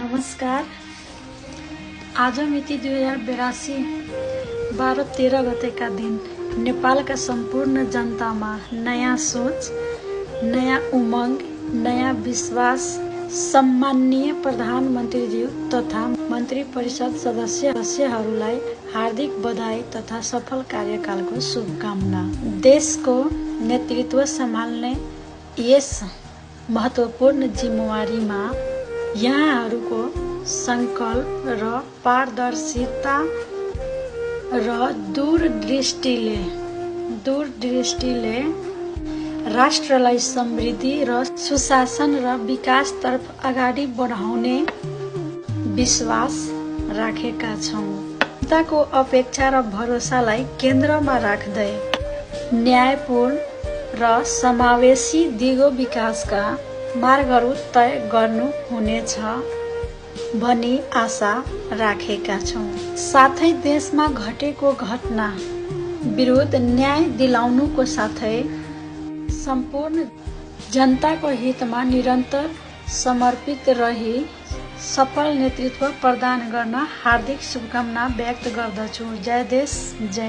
नमस्कार। आज मिति 2082 12-13 गतेका दिन नेपालका सम्पूर्ण जनतामा नयाँ सोच, नयाँ उमंग, नयाँ विश्वास, सम्माननीय प्रधानमन्त्रीज्यू तथा मन्त्री परिषद सदस्यहरूलाई हार्दिक बधाई तथा सफल कार्यकालको शुभकामना। देशको नेतृत्व सम्हाल्ने यस महत्त्वपूर्ण जिम्मेवारीमा यहाँहरूको संकल्प र पारदर्शिता र दूरदृष्टिले राष्ट्रलाई समृद्धि र सुशासन र विकासतर्फ अगाडि बढाउने विश्वास राखेका छौँ। जनताको अपेक्षा र भरोसालाई केन्द्रमा राख्दै न्यायपूर्ण र समावेशी दिगो विकासका मार्गहरू तय गर्नु हुनेछ भनी आशा राखेका छौँ। साथै देशमा घटेको घटना विरुद्ध न्याय दिलाउनुको साथै सम्पूर्ण जनताको हितमा निरन्तर समर्पित रही सफल नेतृत्व प्रदान गर्न हार्दिक शुभकामना व्यक्त गर्दछु। जय देश, जय